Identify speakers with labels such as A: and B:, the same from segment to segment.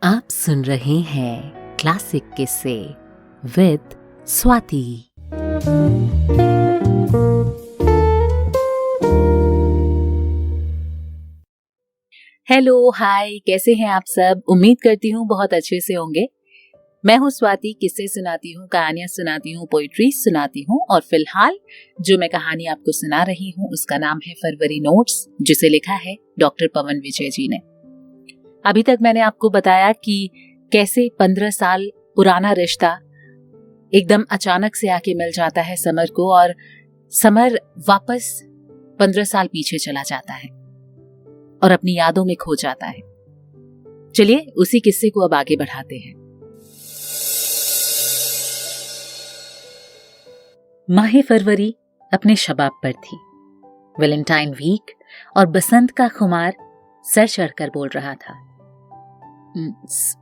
A: आप सुन रहे हैं क्लासिक किस्से विद स्वाति। हेलो, हाय, कैसे हैं आप सब? उम्मीद करती हूँ बहुत अच्छे से होंगे। मैं हूँ स्वाति, किस्से सुनाती हूँ, कहानियां सुनाती हूँ, पोइट्री सुनाती हूँ और फिलहाल जो मैं कहानी आपको सुना रही हूँ उसका नाम है फरवरी नोट्स, जिसे लिखा है डॉक्टर पवन विजय जी ने। अभी तक मैंने आपको बताया कि कैसे 15 साल पुराना रिश्ता एकदम अचानक से आके मिल जाता है समर को और समर वापस 15 साल पीछे चला जाता है और अपनी यादों में खो जाता है। चलिए उसी किस्से को अब आगे बढ़ाते हैं। माह फरवरी अपने शबाब पर थी। वैलेंटाइन वीक और बसंत का खुमार सर चढ़कर बोल रहा था।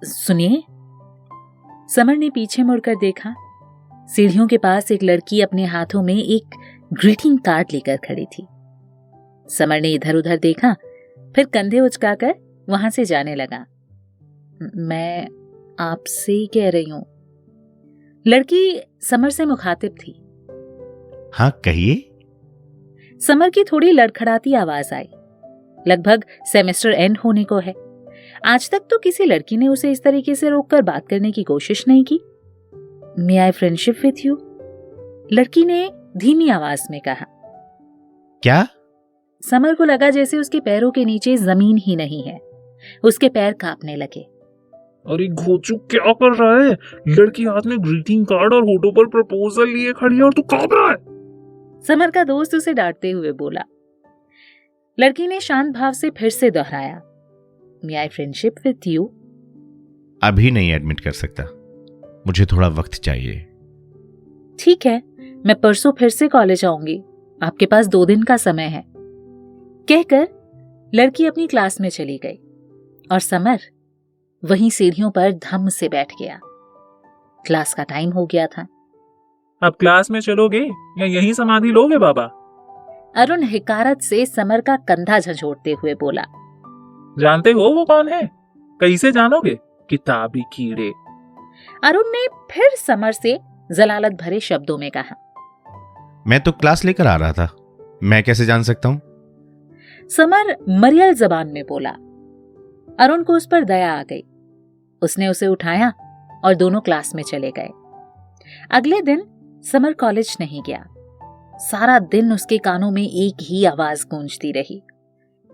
A: सुनिए। समर ने पीछे मुड़कर देखा। सीढ़ियों के पास एक लड़की अपने हाथों में एक ग्रीटिंग कार्ड लेकर खड़ी थी। समर ने इधर उधर देखा, फिर कंधे उचकाकर वहां से जाने लगा। मैं आपसे ही कह रही हूं। लड़की समर से मुखातिब थी।
B: हाँ, कहिए।
A: समर की थोड़ी लड़खड़ाती आवाज आई। लगभग सेमेस्टर एंड होने को है। आज तक तो किसी लड़की ने उसे इस तरीके से रोककर बात करने की कोशिश नहीं की। मे आई फ्रेंडशिप विथ यू? लड़की ने धीमी आवाज में कहा।
B: क्या?
A: समर को लगा जैसे उसके पैरों के नीचे जमीन ही नहीं है। उसके पैर कांपने लगे।
C: अरे घोचू, क्या कर रहा है? लड़की हाथ में ग्रीटिंग कार्ड और होठों पर प्रपोजल लिए खड़ी है और तू कांप रहा है।
A: समर का दोस्त उसे डांटते हुए बोला। लड़की ने शांत भाव से फिर से दोहराया। मे आई फ्रेंडशिप विथ यू?
B: अभी नहीं एडमिट कर सकता, मुझे थोड़ा वक्त चाहिए।
A: ठीक है, मैं परसों फिर से कॉलेज आऊंगी। आपके पास 2 दिन का समय है। कहकर लड़की अपनी क्लास में चली गई और समर वहीं सीढ़ियों पर धम से बैठ गया। क्लास का टाइम हो गया था।
C: अब क्लास में चलोगे या यहीं समाधि लोगे बाबा?
A: अरुण हिकारत से समर का कंधा झंझोड़ते हुए बोला।
C: जानते हो वो कौन है? कैसे जानोगे? किताबी कीड़े।
A: अरुण ने फिर समर से जलालत भरे शब्दों में कहा।
B: मैं तो क्लास लेकर आ रहा था, मैं कैसे जान सकता हूं?
A: समर मरियल जबान में बोला। अरुण को उस पर दया आ गई। उसने उसे उठाया और दोनों क्लास में चले गए। अगले दिन समर कॉलेज नहीं गया। सारा दिन उसके कानों में एक ही आवाज गूंजती रही।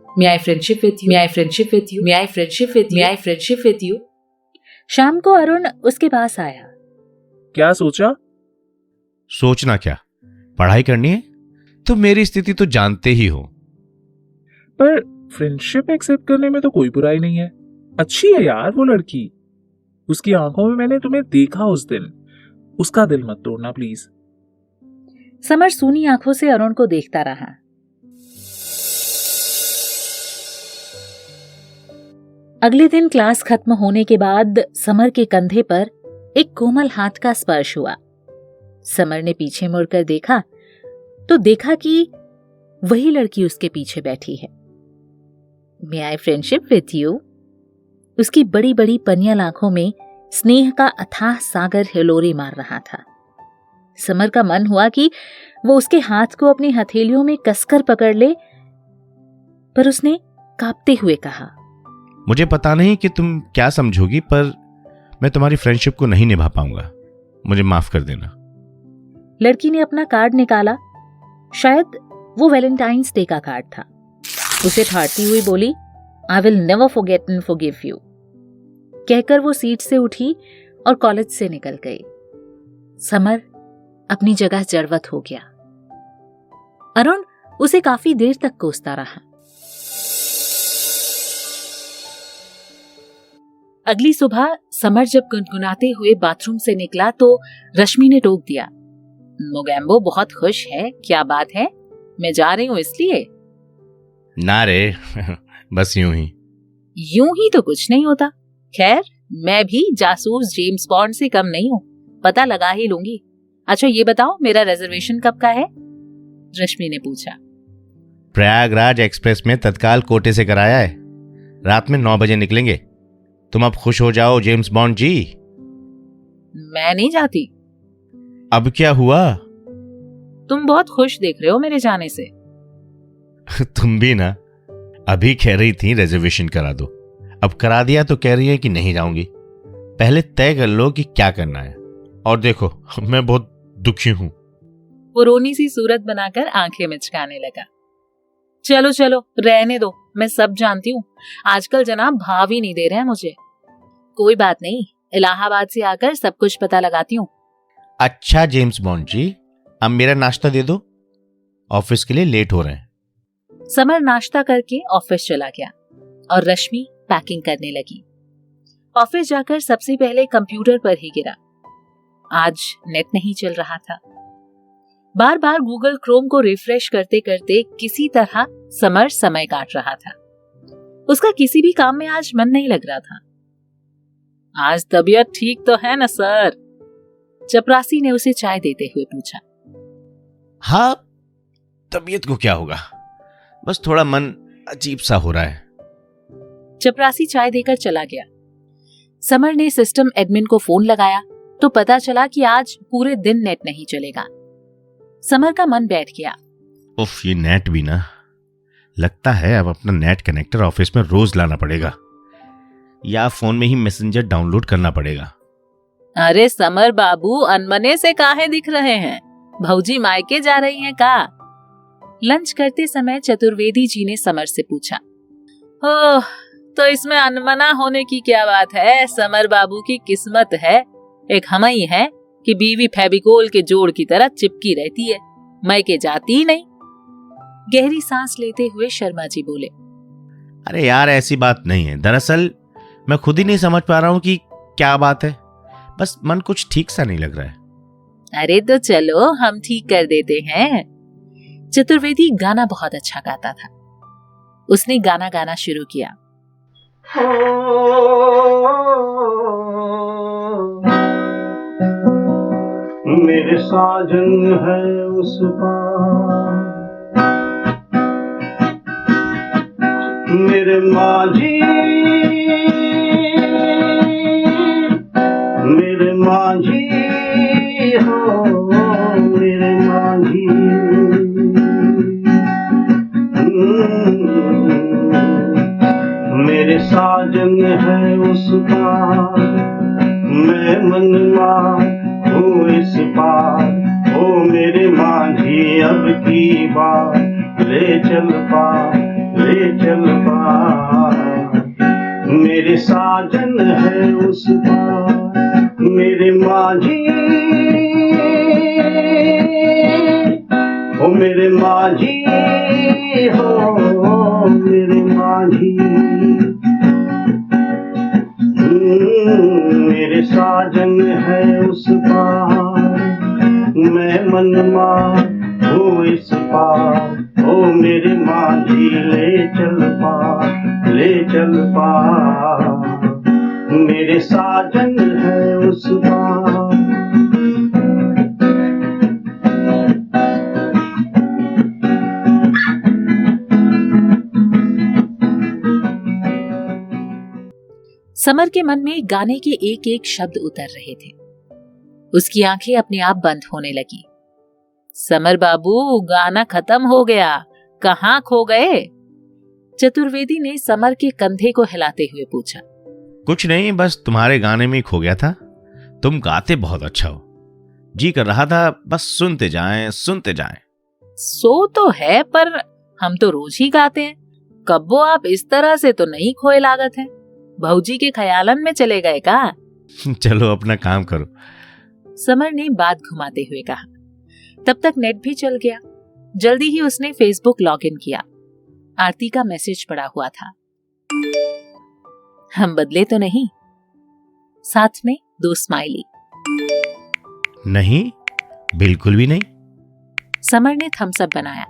A: May I friendship with you, may I friendship with you, may I friendship with you, may I friendship with you. शाम को अरुण उसके पास आया।
C: क्या सोचा?
B: सोचना क्या, पढ़ाई करनी है तो मेरी स्थिति तो जानते ही हो।
C: पर फ्रेंडशिप एक्सेप्ट करने में तो कोई बुराई नहीं है। अच्छी है यार वो लड़की। उसकी आंखों में मैंने तुम्हें देखा उस दिन। उसका दिल मत तोड़ना प्लीज।
A: समर सूनी आंखों से अरुण को देखता रहा। अगले दिन क्लास खत्म होने के बाद समर के कंधे पर एक कोमल हाथ का स्पर्श हुआ। समर ने पीछे मुड़कर देखा तो देखा कि वही लड़की उसके पीछे बैठी है। मे आई फ्रेंडशिप विथ यू? उसकी बड़ी बड़ी पनियल आंखों में स्नेह का अथाह सागर हिलोरे मार रहा था। समर का मन हुआ कि वो उसके हाथ को अपनी हथेलियों में कसकर पकड़ ले, पर उसने कांपते हुए कहा।
B: मुझे पता नहीं कि तुम क्या समझोगी, पर मैं तुम्हारी फ्रेंडशिप को नहीं निभा पाऊंगा, मुझे माफ कर देना।
A: लड़की ने अपना कार्ड निकाला। शायद वो वैलेंटाइंस डे का कार्ड था। उसे फाड़ती हुई बोली, I will never forget and forgive you. कहकर वो सीट से उठी और कॉलेज से निकल गई। समर अपनी जगह जड़वत हो गया। अरुण उसे काफी देर तक कोसता रहा। अगली सुबह समर जब गुनगुनाते हुए बाथरूम से निकला तो रश्मि ने टोक दिया। मोगैम्बो बहुत खुश है, क्या बात है? मैं जा रही हूं इसलिए?
B: ना रे बस यूं ही
A: तो कुछ नहीं होता। खैर, मैं भी जासूस जेम्स बॉन्ड से कम नहीं हूं, पता लगा ही लूंगी। अच्छा ये बताओ, मेरा रिजर्वेशन कब का है? रश्मि ने पूछा।
B: प्रयागराज एक्सप्रेस में तत्काल कोटे से कराया है। रात में 9 बजे निकलेंगे। तुम अब खुश हो जाओ जेम्स बॉन्ड जी।
A: मैं नहीं जाती।
B: अब क्या हुआ?
A: तुम बहुत खुश देख रहे हो मेरे जाने से।
B: तुम भी ना। अभी कह रही थी रिजर्वेशन करा दो, अब करा दिया तो कह रही है कि नहीं जाऊंगी। पहले तय कर लो कि क्या करना है। और देखो, मैं बहुत दुखी हूं।
A: वो रोनी सी सूरत बनाकर आंखें मिचकाने लगा। चलो चलो रहने दो, मैं सब जानती हूँ। आजकल जनाब भाव ही नहीं दे रहे हैं मुझे। कोई बात नहीं, इलाहाबाद से आकर सब कुछ पता लगाती हूँ।
B: अच्छा जेम्स बॉन्ड जी, अब मेरा नाश्ता दे दो, ऑफिस के लिए लेट हो रहे हैं।
A: समर नाश्ता करके ऑफिस चला गया और रश्मि पैकिंग करने लगी। ऑफिस जाकर सबसे पहले कंप्यूटर पर ही गिरा। आज नेट नहीं चल रहा था। बार बार गूगल क्रोम को रिफ्रेश करते करते किसी तरह समर समय काट रहा था। उसका किसी भी काम में आज मन नहीं लग रहा था। आज तबीयत ठीक तो है ना सर? चपरासी ने उसे चाय देते हुए पूछा।
B: हाँ, तबीयत को क्या होगा, बस थोड़ा मन अजीब सा हो रहा है।
A: चपरासी चाय देकर चला गया। समर ने सिस्टम एडमिन को फोन लगाया तो पता चला कि आज पूरे दिन नेट नहीं चलेगा। समर का मन बैठ गया।
B: उफ, ये नेट भी ना। लगता है अब अपना नेट कनेक्टर ऑफिस में रोज लाना पड़ेगा या फोन में ही मैसेंजर डाउनलोड करना पड़ेगा।
A: अरे समर बाबू, अनमने से काहे दिख रहे हैं? भौजी मायके जा रही हैं का? लंच करते समय चतुर्वेदी जी ने समर से पूछा। ओह, तो इसमें अनमना होने की क्या बात है? समर बाबू की किस्मत है, एक हम ही है कि बीवी फेविकोल के जोड़ की तरह चिपकी रहती है, मायके जाती ही नहीं। गहरी सांस लेते हुए शर्मा जी बोले।
B: अरे यार, ऐसी बात नहीं है। दरअसल मैं खुद ही नहीं समझ पा रहा हूँ कि क्या बात है। बस मन कुछ ठीक सा नहीं लग रहा है।
A: अरे तो चलो हम ठीक कर देते हैं। चतुर्वेदी गाना बहुत अच्छा गाता था। उसने गाना गाना शुरू किया।
D: मेरे साजन है उस पार, मेरे माझी, मेरे माझी हो, मेरे माझी। मेरे साजन है उस पार, मैं मनवा हूँ इस पार। ओ मेरे माझी अब की बार, ले चल पार, ले चल पार। मेरे साजन है उस पार, मेरे माझी, ओ मेरे माझी हो, मेरे माझी। मेरे साजन है उस पार, मैं मनवा हूँ इस पार। ओ मेरे माझी ले चल पार, ले चल पार। मेरे साजन है उस पार।
A: समर के मन में गाने के एक एक शब्द उतर रहे थे। उसकी आंखें अपने आप बंद होने लगी। समर बाबू, गाना खत्म हो गया, कहाँ खो गए? चतुर्वेदी ने समर के कंधे को हिलाते हुए पूछा।
B: कुछ नहीं, बस तुम्हारे गाने में ही खो गया था। तुम गाते बहुत अच्छा हो, जी कर रहा था बस सुनते जाएं सुनते जाएं।
A: सो तो है, पर हम तो रोज ही गाते हैं। कब्बो आप इस तरह से तो नहीं खोए लागत है। भौजी के ख्यालन में चले गए का?
B: चलो अपना काम करो।
A: समर ने बात घुमाते हुए कहा। तब तक नेट भी चल गया। जल्दी ही उसने फेसबुक लॉगिन किया। आरती का मैसेज पड़ा हुआ था। हम बदले तो नहीं? साथ में 2 स्माइली।
B: नहीं, बिल्कुल भी नहीं।
A: समर ने थम्स अप बनाया।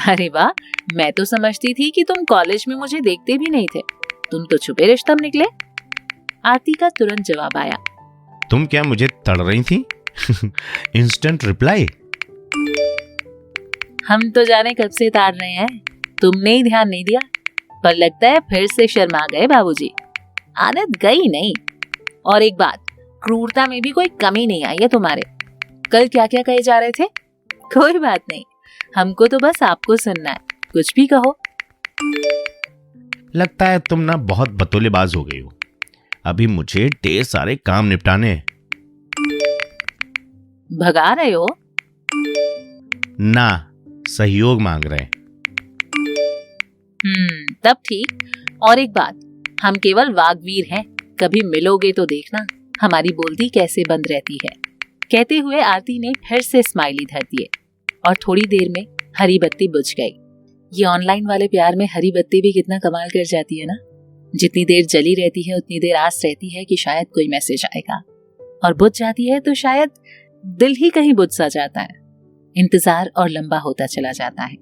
A: अरे वाह, मैं तो समझती थी कि तुम कॉलेज में मुझे देखते भी नहीं थे। तुम तो छुपे रिश्तम निकले। आरती का तुरंत जवाब आया।
B: तुम क्या मुझे तड़ रही थी? Instant reply.
A: हम तो जाने कब से ताड़ रहे हैं, तुमने ही ध्यान नहीं दिया। पर लगता है फिर से शर्मा गए बाबूजी। आदत गई नहीं। और एक बात, क्रूरता में भी कोई कमी नहीं आई है तुम्हारे। कल क्या क्या कहे जा रहे थे? कोई बात नहीं, हमको तो बस आपको सुनना है, कुछ भी कहो।
B: लगता है तुम ना बहुत बतौलेबाज हो गई हो। अभी मुझे ढेर सारे काम निपटाने हैं।
A: भगा रहे हो?
B: ना, सहयोग मांग रहे हैं।
A: तब ठीक। और एक बात, हम केवल वाग्वीर हैं, कभी मिलोगे तो देखना हमारी बोलती कैसे बंद रहती है। कहते हुए आरती ने फिर से स्माइली धर दिए और थोड़ी देर में हरी बत्ती बुझ गई। ये ऑनलाइन वाले प्यार में हरी बत्ती भी कितना कमाल कर जाती है ना। जितनी देर जली रहती है उतनी देर आस रहती है कि शायद कोई मैसेज आएगा, और बुझ जाती है तो शायद दिल ही कहीं बुझ सा जाता है। इंतजार और लंबा होता चला जाता है।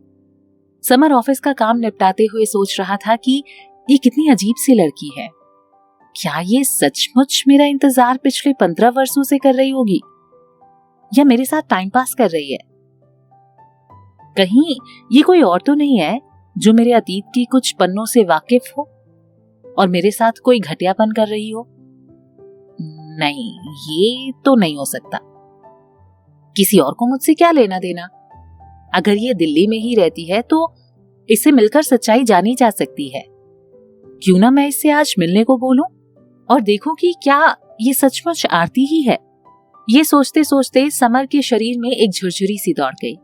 A: समर ऑफिस का काम निपटाते हुए सोच रहा था कि ये कितनी अजीब सी लड़की है। क्या ये सचमुच मेरा इंतजार पिछले 15 वर्षों से कर रही होगी, या मेरे साथ टाइम पास कर रही है? कहीं ये कोई और तो नहीं है जो मेरे अतीत की कुछ पन्नों से वाकिफ हो और मेरे साथ कोई घटियापन कर रही हो? नहीं, ये तो नहीं हो सकता। किसी और को मुझसे क्या लेना देना? अगर ये दिल्ली में ही रहती है तो इससे मिलकर सच्चाई जानी जा सकती है। क्यों ना मैं इससे आज मिलने को बोलूं और देखूं कि क्या ये सचमुच आरती ही है। ये सोचते सोचते समर के शरीर में एक झुरझुरी सी दौड़ गई।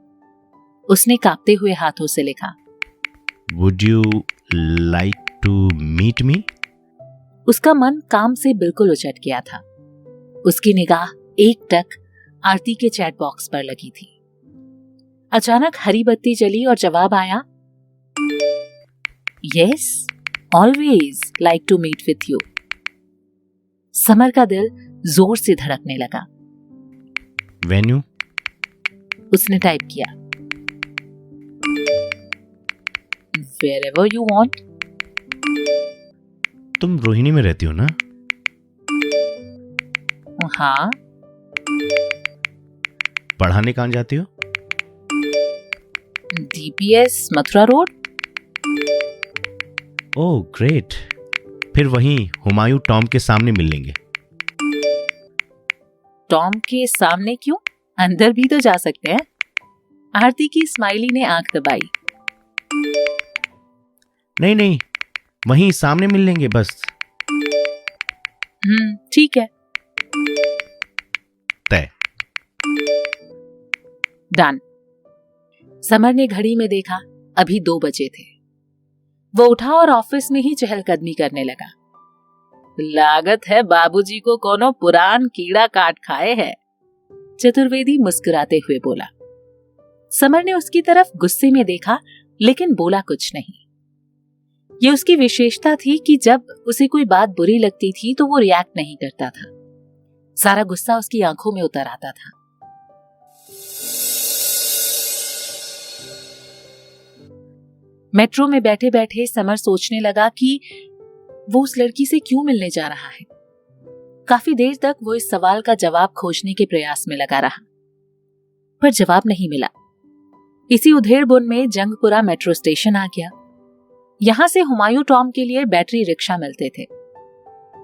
A: उसने कांपते हुए हाथों से लिखा,
B: Would you like to meet me?
A: उसका मन काम से बिल्कुल उचट गया था। उसकी निगाह एकटक आरती के चैट बॉक्स पर लगी थी। अचानक हरी बत्ती जली और जवाब आया, Yes, always like to meet with you। Summer का दिल जोर से धड़कने लगा।
B: Venue?
A: उसने टाइप किया, Wherever you want।
B: तुम रोहिणी में रहती हो ना?
A: हाँ।
B: पढ़ाने कहाँ जाती हो?
A: DPS Mathura road.
B: Oh great, फिर वहीं हुमायूं टॉम के सामने मिल लेंगे।
A: टॉम के सामने क्यों? अंदर भी तो जा सकते हैं। आरती की स्माइली ने आंख दबाई।
B: नहीं नहीं, वहीं सामने मिल लेंगे बस।
A: ठीक है।
B: तय।
A: डन। समर ने घड़ी में देखा, अभी 2 बजे थे। वो उठा और ऑफिस में ही चहलकदमी करने लगा। लागत है बाबूजी को कोनो पुरान कीड़ा काट खाए है, चतुर्वेदी मुस्कुराते हुए बोला। समर ने उसकी तरफ गुस्से में देखा लेकिन बोला कुछ नहीं। ये उसकी विशेषता थी कि जब उसे कोई बात बुरी लगती थी तो वो रिएक्ट नहीं करता था। सारा गुस्सा उसकी आंखों में उतर आता था। मेट्रो में बैठे बैठे समर सोचने लगा कि वो उस लड़की से क्यों मिलने जा रहा है। काफी देर तक वो इस सवाल का जवाब खोजने के प्रयास में लगा रहा, पर जवाब नहीं मिला। इसी उधेड़-बुन में जंगपुरा मेट्रो स्टेशन आ गया। यहां से हुमायूं टॉम के लिए बैटरी रिक्शा मिलते थे।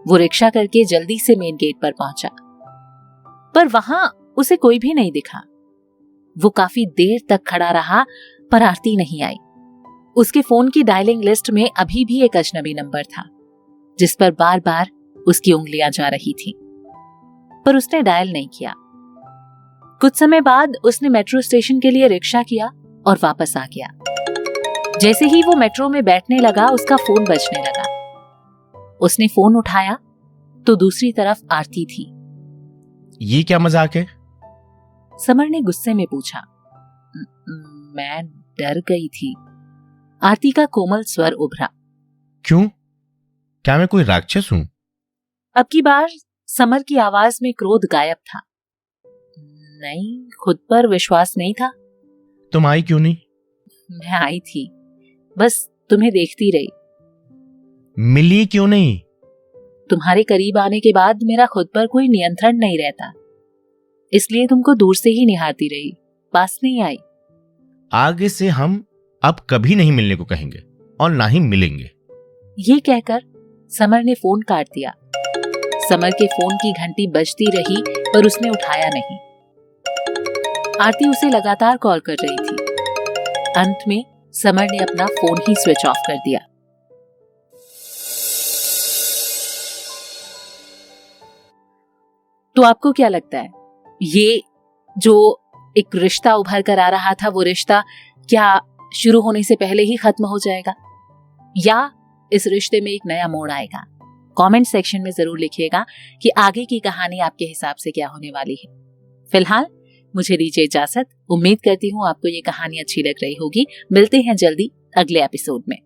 A: वो रिक्शा करके जल्दी से मेन गेट पर पहुंचा, पर वहां उसे कोई भी नहीं दिखा। वो काफी देर तक खड़ा रहा पर आरती नहीं आई। उसके फोन की डायलिंग लिस्ट में अभी भी एक अजनबी नंबर था जिस पर बार बार उसकी उंगलियां जा रही थी, पर उसने डायल नहीं किया। कुछ समय बाद उसने मेट्रो स्टेशन के लिए रिक्शा किया और वापस आ गया। जैसे ही वो मेट्रो में बैठने लगा उसका फोन बजने लगा। उसने फोन उठाया तो दूसरी तरफ आरती थी।
B: ये क्या मजाक है?
A: समर ने गुस्से में पूछा। मैं डर गई थी। आरती का कोमल स्वर उभरा।
B: क्यों? क्या मैं कोई राक्षस हूं?
A: अब की बार समर की आवाज में क्रोध गायब था। नहीं, खुद पर विश्वास नहीं था।
B: तुम आई क्यों नहीं?
A: मैं आई थी, बस तुम्हें देखती रही।
B: मिली क्यों नहीं?
A: तुम्हारे करीब आने के बाद मेरा खुद पर कोई नियंत्रण नहीं रहता, इसलिए तुमको दूर से ही निहारती रही, पास नहीं आई।
B: आगे से हम अब कभी नहीं मिलने को कहेंगे और ना ही मिलेंगे।
A: ये कहकर समर ने फोन काट दिया। समर के फोन की घंटी बजती रही पर उसने उठाया नहीं। आरती उसे लगातार कॉल कर रही थी। अंत में समर ने अपना फोन ही स्विच ऑफ कर दिया। तो आपको क्या लगता है, ये जो एक रिश्ता उभर कर आ रहा था, वो रिश्ता क्या शुरू होने से पहले ही खत्म हो जाएगा या इस रिश्ते में एक नया मोड़ आएगा? कमेंट सेक्शन में जरूर लिखिएगा कि आगे की कहानी आपके हिसाब से क्या होने वाली है। फिलहाल मुझे दीजिए इजाजत। उम्मीद करती हूँ आपको ये कहानी अच्छी लग रही होगी। मिलते हैं जल्दी अगले एपिसोड में।